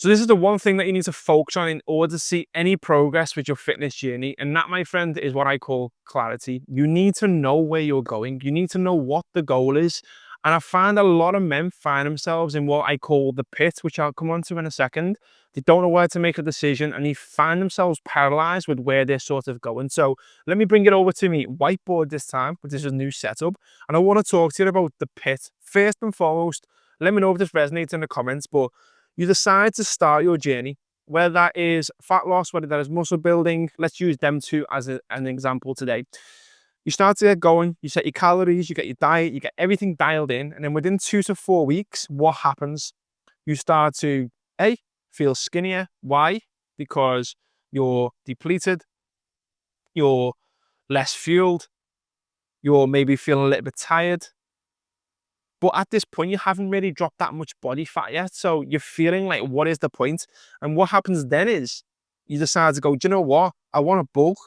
So this is the one thing that you need to focus on in order to see any progress with your fitness journey. And that, my friend, is what I call clarity. You need to know where you're going. You need to know what the goal is. And I find a lot of men find themselves in what I call the pit, which I'll come on to in a second. They don't know where to make a decision and they find themselves paralyzed with where they're sort of going. So let me bring it over to me whiteboard this time, which is a new setup. And I want to talk to you about the pit. First and foremost, let me know if this resonates in the comments, but you decide to start your journey, whether that is fat loss, whether that is muscle building. Let's use them two as an example today. You start to get going, you set your calories, you get your diet, you get everything dialed in. And then within 2 to 4 weeks, what happens? You start to, A, feel skinnier. Why? Because you're depleted, you're less fueled, you're maybe feeling a little bit tired. But at this point, you haven't really dropped that much body fat yet. So you're feeling like, what is the point? And what happens then is you decide to go, do you know what? I want to bulk.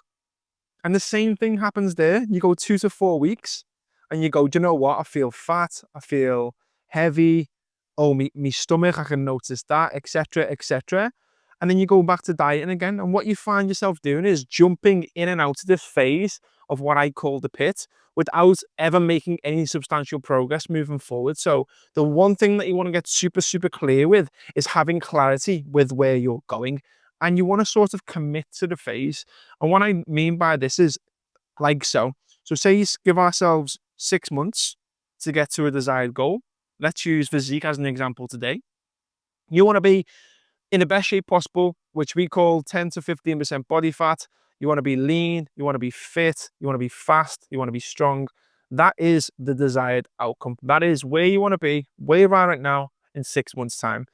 And the same thing happens there. You go 2 to 4 weeks and you go, do you know what? I feel fat. I feel heavy. Oh, me stomach, I can notice that, etc., etc. And then you go back to dieting again. And what you find yourself doing is jumping in and out of this phase of what I call the pit without ever making any substantial progress moving forward. So the one thing that you want to get super, super clear with is having clarity with where you're going. And you want to sort of commit to the phase. And what I mean by this is like so. So say you give ourselves 6 months to get to a desired goal. Let's use physique as an example today. You want to be in the best shape possible, which we call 10 to 15% body fat. You want to be lean, you want to be fit, you want to be fast, you want to be strong. That is the desired outcome. That is where you want to be, where you are right now in 6 months' time.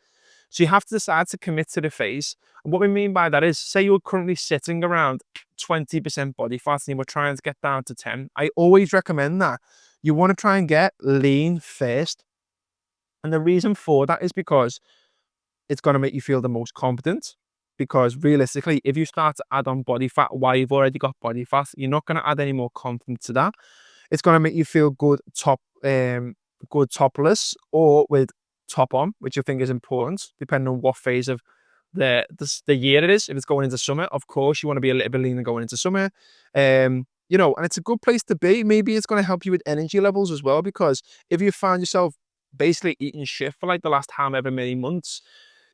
So you have to decide to commit to the phase. And what we mean by that is, say you're currently sitting around 20% body fat and you were trying to get down to 10. I always recommend that you want to try and get lean first. And the reason for that is because it's going to make you feel the most confident. Because realistically, if you start to add on body fat while you've already got body fat, you're not going to add any more confidence to that. It's going to make you feel good good topless or with top on, which I think is important, depending on what phase of the year it is. If it's going into summer, of course, you want to be a little bit leaner going into summer. You know, and it's a good place to be. Maybe it's going to help you with energy levels as well, because if you find yourself basically eating shit for like the last however many months,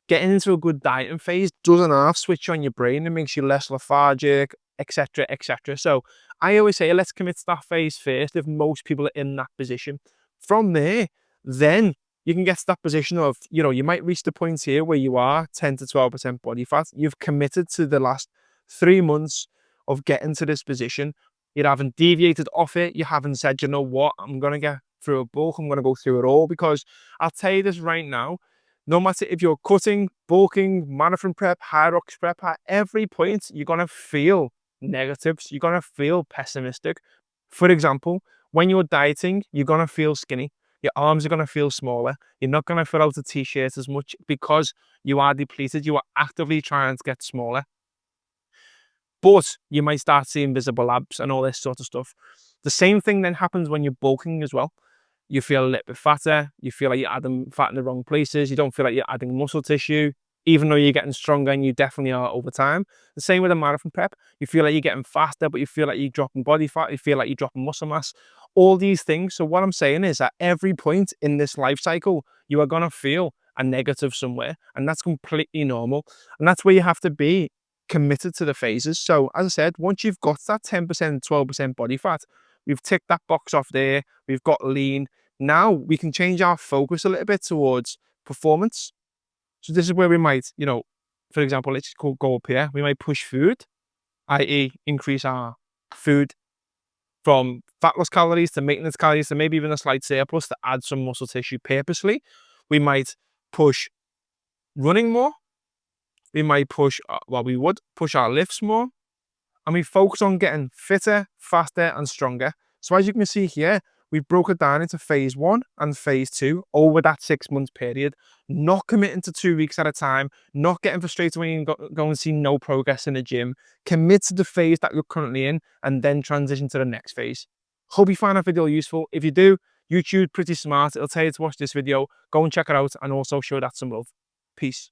getting into a good dieting phase doesn't half switch on your brain. It makes you less lethargic, etc., etc. So I always say, let's commit to that phase first if most people are in that position. From there, then you can get to that position of, you know, you might reach the point here where you are 10 to 12% body fat. You've committed to the last 3 months of getting to this position. You haven't deviated off it. You haven't said, you know what, I'm going to get through a bulk. I'm going to go through it all. Because I'll tell you this right now, no matter if you're cutting, bulking, marathon prep, Hyrox prep, at every point, you're going to feel negatives. You're going to feel pessimistic. For example, when you're dieting, you're going to feel skinny. Your arms are going to feel smaller. You're not going to fill out a t-shirt as much because you are depleted. You are actively trying to get smaller. But you might start seeing visible abs and all this sort of stuff. The same thing then happens when you're bulking as well. You feel a little bit fatter. You feel like you're adding fat in the wrong places. You don't feel like you're adding muscle tissue, even though you're getting stronger, and you definitely are over time. The same with a marathon prep. You feel like you're getting faster, but you feel like you're dropping body fat. You feel like you're dropping muscle mass. All these things. So what I'm saying is, at every point in this life cycle, you are going to feel a negative somewhere, and that's completely normal. And that's where you have to be committed to the phases. So as I said, once you've got that 10%, 12% body fat, we've ticked that box off there. We've got lean. Now we can change our focus a little bit towards performance. So this is where we might, you know, for example, let's go up here. We might push food, i.e. increase our food from fat loss calories to maintenance calories to maybe even a slight surplus to add some muscle tissue purposely. We might push running more. We might push, we would push our lifts more. And we focus on getting fitter, faster, and stronger. So as you can see here, we've broken it down into phase 1 and phase 2 over that 6 month period, not committing to 2 weeks at a time, not getting frustrated when you go and see no progress in the gym. Commit to the phase that you're currently in and then transition to the next phase. Hope you find that video useful. If you do, YouTube's pretty smart. It'll tell you to watch this video. Go and check it out and also show that some love. Peace.